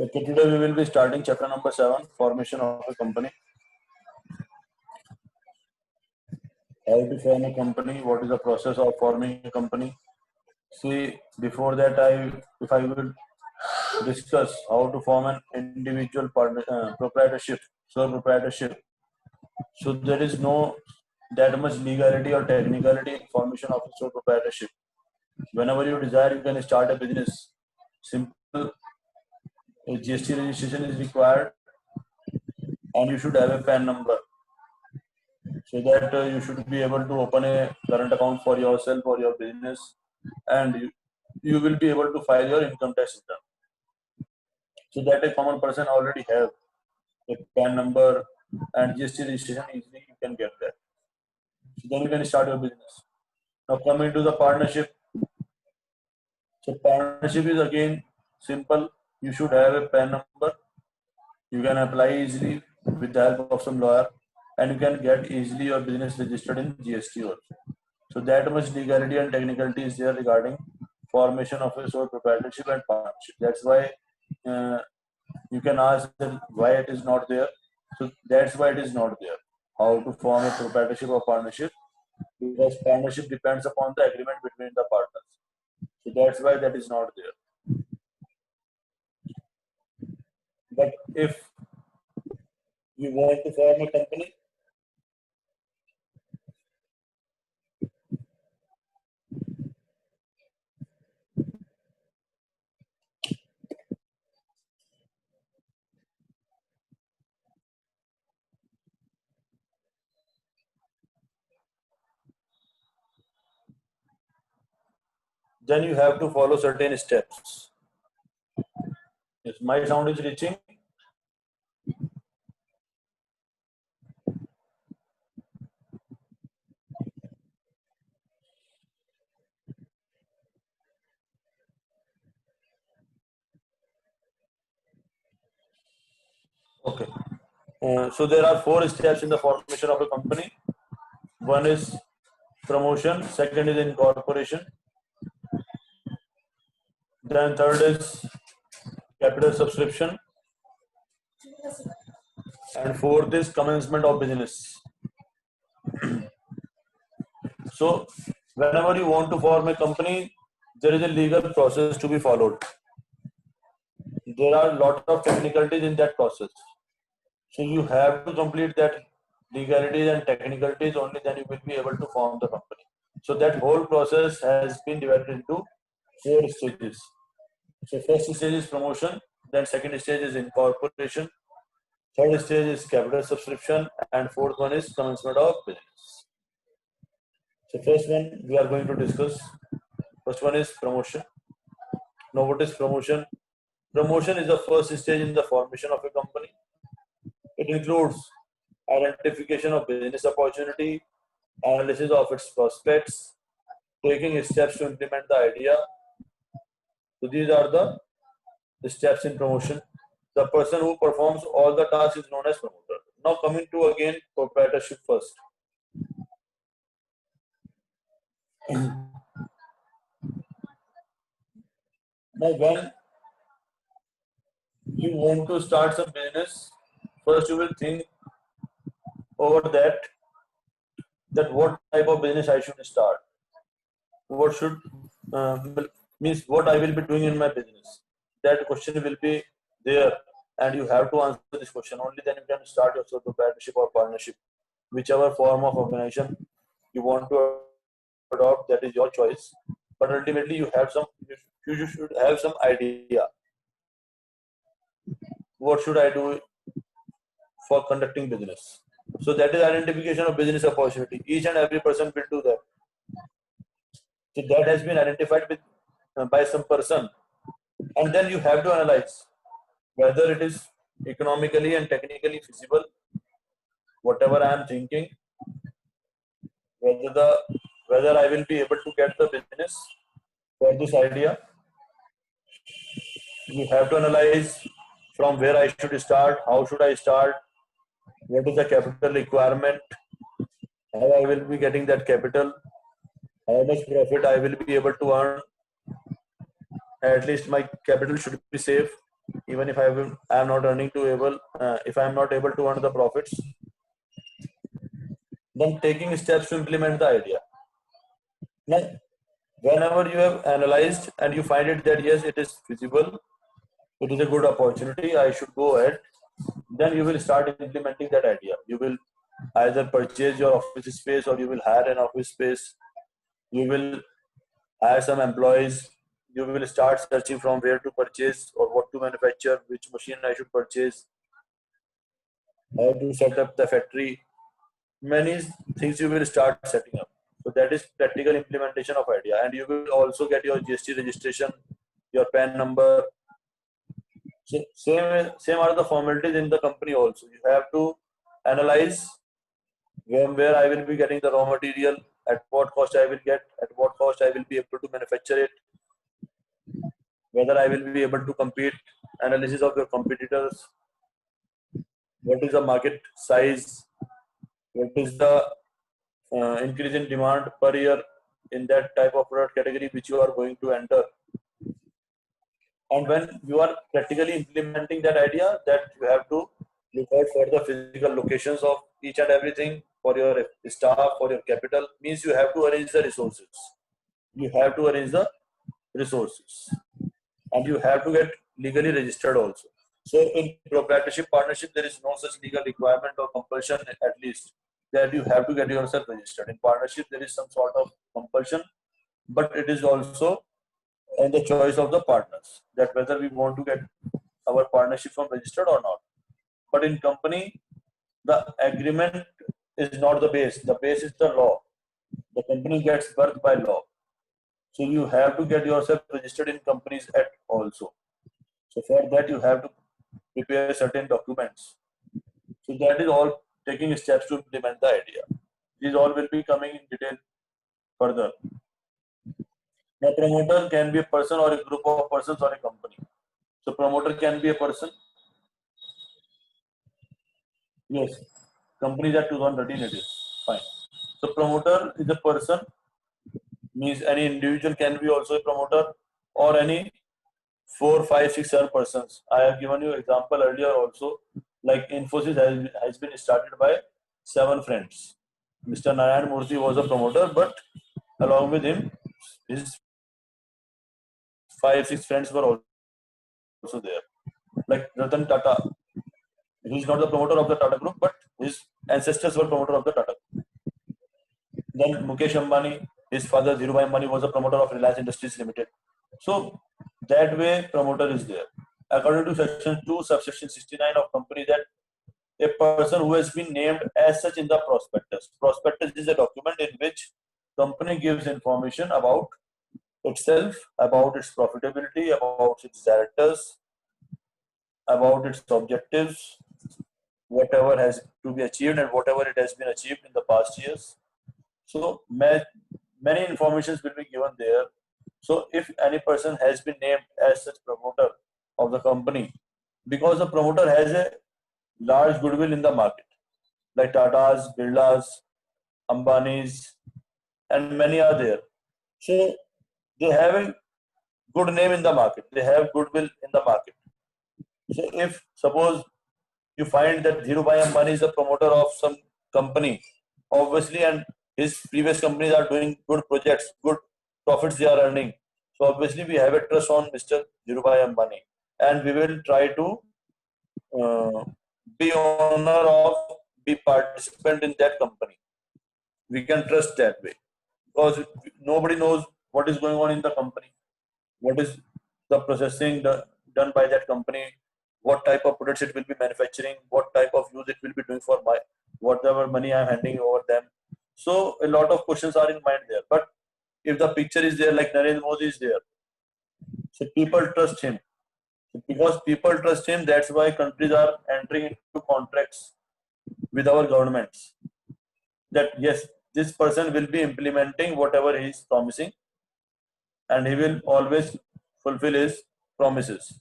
Okay, today we will be starting chapter number 7, formation of a company. How to form a company, what is the process of forming a company. See, before that, if I will discuss how to form an individual proprietorship, sole proprietorship. So there is no that much legality or technicality in formation of a sole proprietorship. Whenever you desire, you can start a business. Simple GST registration is required, and you should have a PAN number, so that you should be able to open a current account for yourself or your business, and you will be able to file your income tax return. So that a common person already have a PAN number and GST registration, easily you can get that. So then you can start your business. Now coming to the partnership. So partnership is again simple. You should have a PAN number. You can apply easily with the help of some lawyer, and you can get easily your business registered in GST also. So that much legality and technicality is there regarding formation of a sole proprietorship and partnership. That's why you can ask that why it is not there. So that's why it is not there. How to form a proprietorship or partnership? Because partnership depends upon the agreement between the partners. So that's why that is not there. But if you want to form a company, then you have to follow certain steps. Yes, my sound is reaching. Okay. So there are 4 steps in the formation of a company. One is promotion, second is incorporation, then third is capital subscription, and fourth is commencement of business. So whenever you want to form a company, there is a legal process to be followed. There are a lot of technicalities in that process. So you have to complete that legalities and technicalities, only then you will be able to form the company. So that whole process has been divided into 4 stages. So first stage is promotion, then second stage is incorporation, third stage is capital subscription, and fourth one is commencement of business. So first one we are going to discuss. First one is promotion. Now what is promotion? Promotion is the first stage in the formation of a company. It includes identification of business opportunity, analysis of its prospects, taking steps to implement the idea. So these are the steps in promotion. The person who performs all the tasks is known as promoter. Now coming to again proprietorship first. Now when you want to start some business, first you will think over that what type of business I should start. What should means what I will be doing in my business. That question will be there, and you have to answer this question. Only then you can start your sole proprietorship or partnership, whichever form of organization you want to adopt. That is your choice. But ultimately, you should have some idea. What should I do for conducting business? So that is identification of business opportunity. Each and every person will do that. So that has been identified with by some person, and then you have to analyze whether it is economically and technically feasible. Whatever I am thinking, whether I will be able to get the business for this idea. You have to analyze from where I should start, how should I start, what is the capital requirement, how I will be getting that capital, how much profit I will be able to earn. At least my capital should be safe. even if I am not earning to able, if I am not able to earn the profits, then taking steps to implement the idea. Now, whenever you have analyzed and you find it that yes, it is feasible, it is a good opportunity, I should go ahead, then you will start implementing that idea. You will either purchase your office space or you will hire an office space. You will hire some employees. You will start searching from where to purchase or what to manufacture, which machine I should purchase, how to set up the factory. Many things you will start setting up. So that is practical implementation of idea. And you will also get your GST registration, your PAN number. So same are the formalities in the company also. You have to analyze where I will be getting the raw material, at what cost I will get, at what cost I will be able to manufacture it, whether I will be able to compete, analysis of your competitors, what is the market size, what is the increase in demand per year in that type of product category which you are going to enter. And when you are practically implementing that idea, that you have to look out for the physical locations of each and everything for your staff, for your capital, means you have to arrange the resources. You have to arrange the resources. And you have to get legally registered also. So in proprietorship partnership, there is no such legal requirement or compulsion, at least, that you have to get yourself registered. In partnership, there is some sort of compulsion, but it is also in the choice of the partners that whether we want to get our partnership from registered or not. But in company, the agreement is not the base. The base is the law. The company gets birth by law. So you have to get yourself registered in companies act also. So for that you have to prepare certain documents. So that is all taking steps to implement the idea. These all will be coming in detail further. The promoter can be a person or a group of persons or a company. So promoter can be a person. Yes, companies at 2013 it is fine. So promoter is a person, means any individual can be also a promoter, or any 4, 5, 6, 7 persons. I have given you example earlier also. Like Infosys has been started by 7 friends. Mr. Narayan Murthy was a promoter, but along with him, his 5, 6 friends were also there. Like Ratan Tata, he is not the promoter of the Tata Group, but his ancestors were promoter of the Tata Group. Then Mukesh Ambani, his father Dhirubhai Ambani was a promoter of Reliance Industries Limited. So that way promoter is there. According to section 2, subsection 69 of Companies Act, a person who has been named as such in the prospectus. Prospectus is a document in which company gives information about itself, about its profitability, about its directors, about its objectives, whatever has to be achieved and whatever it has been achieved in the past years. So many informations will be given there. So if any person has been named as such promoter of the company, because the promoter has a large goodwill in the market, like Tata's, Birla's, Ambani's, and many are there. So they have a good name in the market. They have goodwill in the market. So if suppose you find that Dhirubhai Ambani is the promoter of some company, obviously, and his previous companies are doing good projects, good profits they are earning. So obviously we have a trust on Mr. Dhirubhai Ambani, and we will try to be owner of, be participant in that company. We can trust that way, because nobody knows what is going on in the company, what is the processing done by that company, what type of products it will be manufacturing, what type of use it will be doing for my whatever money I am handing over them. So a lot of questions are in mind there. But if the picture is there, like Narendra Modi is there, so people trust him. So because people trust him, that's why countries are entering into contracts with our governments. That yes, this person will be implementing whatever he is promising, and he will always fulfill his promises.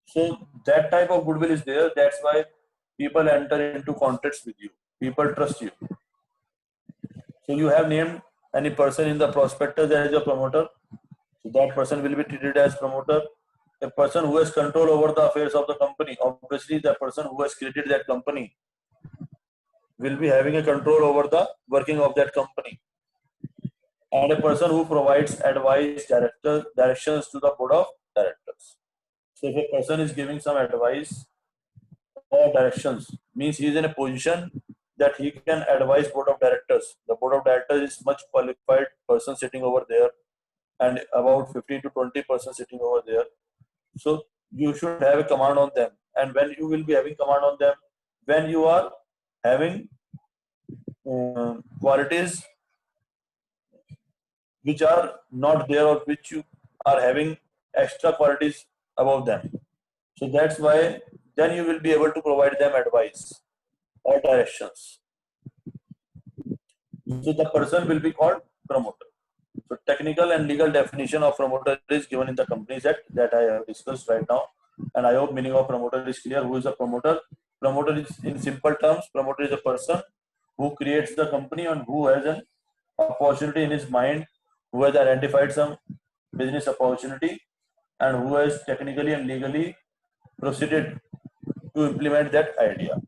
So that type of goodwill is there. That's why people enter into contracts with you. People trust you. So you have named any person in the prospectus as a promoter. So that person will be treated as promoter. a person who has control over the affairs of the company, obviously the person who has created that company will be having a control over the working of that company. And a person who provides advice, directions to the board of directors. So if a person is giving some advice or directions, means he is in a position that he can advise board of directors. The board of directors is much qualified person sitting over there, and about 15 to 20% sitting over there. So you should have a command on them. And when you will be having command on them, when you are having qualities which are not there, or which you are having extra qualities above them. So that's why then you will be able to provide them advice or directions. So the person will be called promoter. So technical and legal definition of promoter is given in the Companies Act that I have discussed right now. And I hope meaning of promoter is clear. Who is a promoter? Promoter is, in simple terms, promoter is a person who creates the company and who has an opportunity in his mind, who has identified some business opportunity, and who has technically and legally proceeded to implement that idea.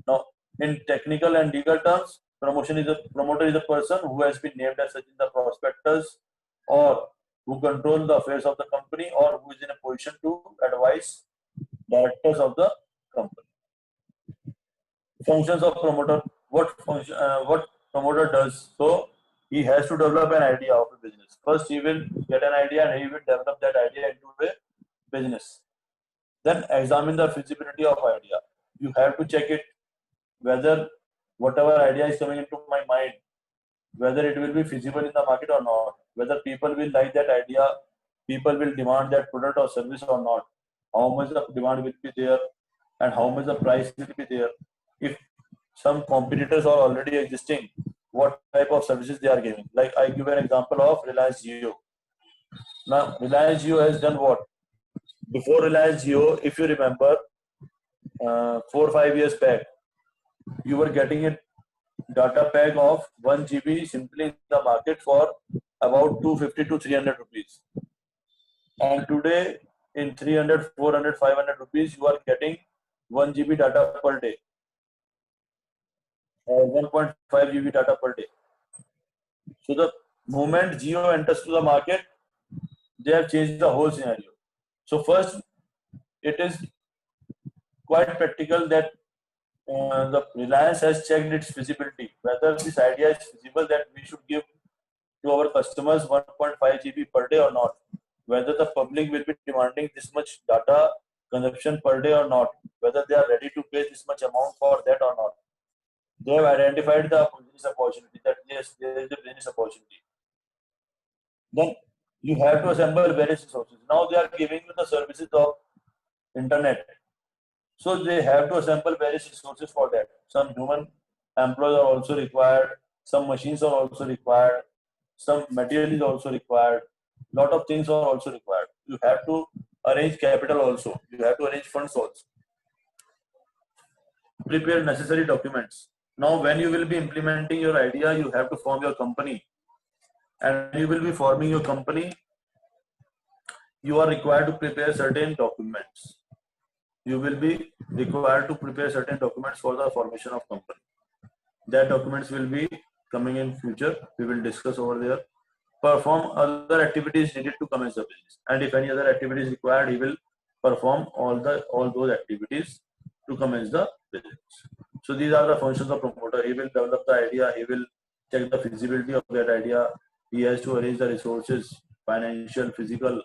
Now, in technical and legal terms, promoter is a person who has been named as such in the prospectus, or who control the affairs of the company, or who is in a position to advise directors of the company. Functions of promoter. What promoter does? So he has to develop an idea of a business. First, he will get an idea and he will develop that idea into a business. Then examine the feasibility of idea. You have to check it whether whatever idea is coming into my mind, whether it will be feasible in the market or not, whether people will like that idea, people will demand that product or service or not, how much the demand will be there, and how much the price will be there. If some competitors are already existing, what type of services they are giving. Like I give an example of Reliance Jio. Now Reliance Jio has done what? Before Reliance Jio, if you remember, 4 or 5 years back, you were getting a data pack of 1 GB simply in the market for about 250 to 300 rupees. And today, in 300, 400, 500 rupees, you are getting 1 GB data per day, or 1.5 GB data per day. So the moment Jio enters to the market, they have changed the whole scenario. So first, it is quite practical that the Reliance has checked its feasibility, whether this idea is feasible that we should give to our customers 1.5 GB per day or not, whether the public will be demanding this much data consumption per day or not, whether they are ready to pay this much amount for that or not. They have identified the business opportunity, that yes, there is a business opportunity. Then you have to assemble various resources. Now they are giving you the services of internet. So they have to assemble various resources for that. Some human employees are also required, some machines are also required, some material is also required, lot of things are also required. You have to arrange capital also, you have to arrange funds also. Prepare necessary documents. Now when you will be implementing your idea, you have to form your company. And you will be forming your company, you are required to prepare certain documents. You will be required to prepare certain documents for the formation of company. That documents will be coming in future. We will discuss over there. Perform other activities needed to commence the business. And if any other activity is required, he will perform all those activities to commence the business. So these are the functions of promoter. He will develop the idea. He will check the feasibility of that idea. He has to arrange the resources, financial, physical,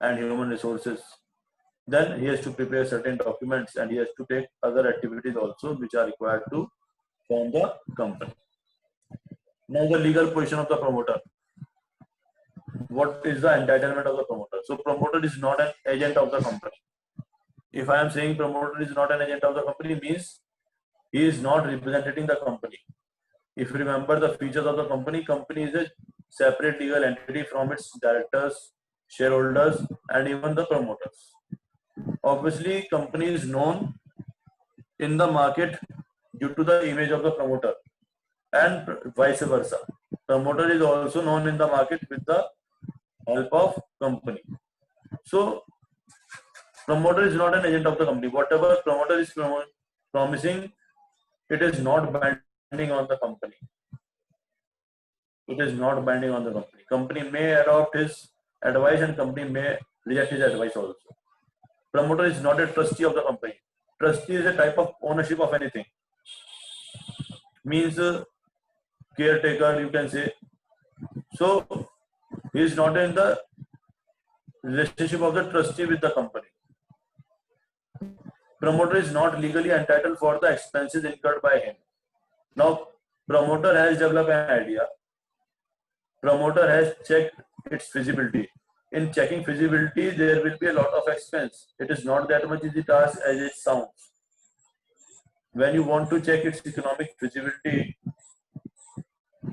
and human resources. Then he has to prepare certain documents, and he has to take other activities also which are required to form the company. Now the legal position of the promoter. What is the entitlement of the promoter? So promoter is not an agent of the company. If I am saying promoter is not an agent of the company, means he is not representing the company. If you remember the features of the company, company is a separate legal entity from its directors, shareholders, and even the promoters. Obviously, company is known in the market due to the image of the promoter, and vice versa. Promoter is also known in the market with the help of company. So promoter is not an agent of the company. Whatever promoter is promising, it is not binding on the company. It is not binding on the company. Company may adopt his advice and company may reject his advice also. Promoter is not a trustee of the company. Trustee is a type of ownership of anything. Means caretaker, you can say. So he is not in the relationship of the trustee with the company. Promoter is not legally entitled for the expenses incurred by him. Now, promoter has developed an idea. Promoter has checked its feasibility. In checking feasibility, there will be a lot of expense. It is not that much easy task as it sounds. When you want to check its economic feasibility,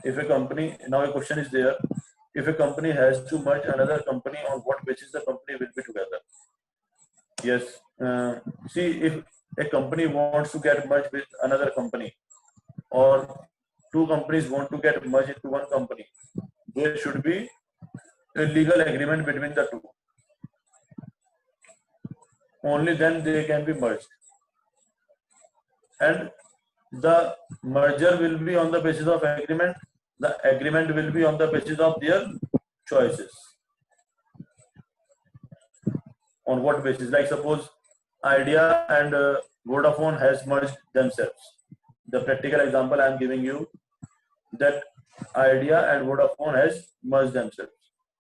if a company, now a question is there, if a company has to merge another company, on what basis the company will be together? Yes. See, if a company wants to get merged with another company, or two companies want to get merged into one company, there should be a legal agreement between the two. Only then they can be merged. And the merger will be on the basis of agreement. The agreement will be on the basis of their choices. On what basis? Like suppose Idea and Vodafone has merged themselves. The practical example I am giving you, that Idea and Vodafone has merged themselves.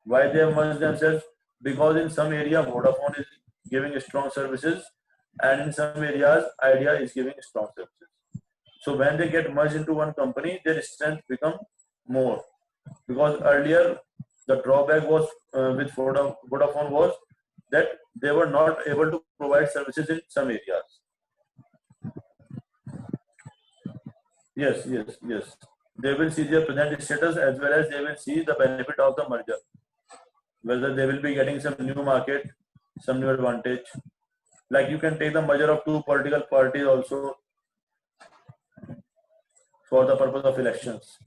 Why they have merged themselves? Because in some area Vodafone is giving strong services, and in some areas Idea is giving strong services. So when they get merged into one company, their strength become more. Because earlier the drawback was with Vodafone was that they were not able to provide services in some areas. Yes. They will see their present status as well as they will see the benefit of the merger. Whether they will be getting some new market, some new advantage. Like you can take the merger of two political parties also for the purpose of elections.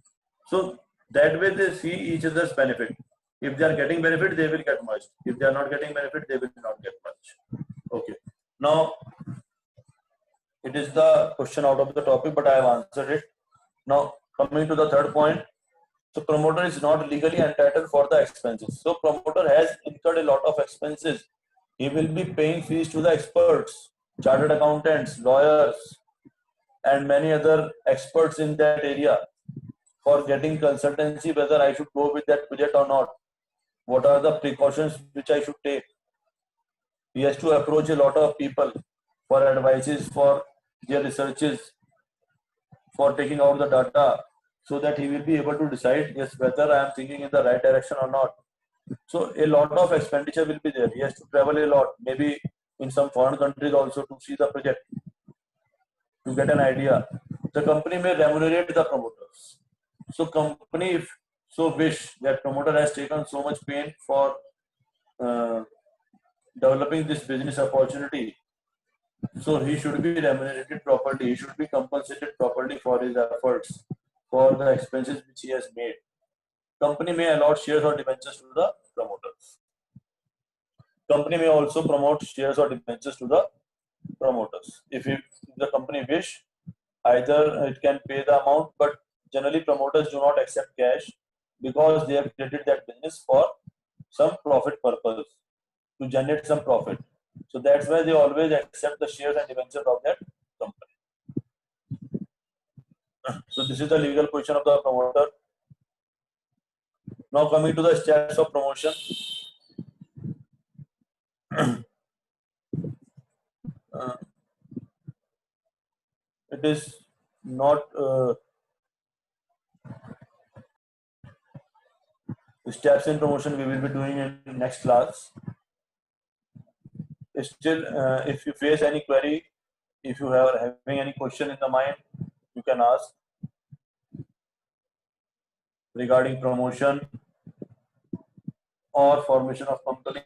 So that way they see each other's benefit. If they are getting benefit, they will get merged. If they are not getting benefit, they will not get merged. Okay. Now, it is the question out of the topic, but I have answered it. Now, coming to the third point. So promoter is not legally entitled for the expenses. So promoter has incurred a lot of expenses. He will be paying fees to the experts, chartered accountants, lawyers, and many other experts in that area for getting consultancy whether I should go with that project or not. What are the precautions which I should take? He has to approach a lot of people for advices, for their researches, for taking out the data, so that he will be able to decide, yes, whether I am thinking in the right direction or not. So a lot of expenditure will be there. He has to travel a lot, maybe in some foreign countries also, to see the project, to get an idea. The company may remunerate the promoters. So company, if so wish, that promoter has taken so much pain for developing this business opportunity, so he should be remunerated properly. He should be compensated properly for his efforts, for the expenses which he has made. Company may allot shares or debentures to the promoters. Company may also promote shares or debentures to the promoters. If the company wish, either it can pay the amount, but generally promoters do not accept cash because they have created that business for some profit purpose, to generate some profit. So that's why they always accept the shares and debentures of that company. So this is the legal position of the promoter. Now coming to the steps of promotion. It is not steps in promotion we will be doing in next class. Still, if you face any query, if you are having any question in the mind, you can ask regarding promotion or formation of company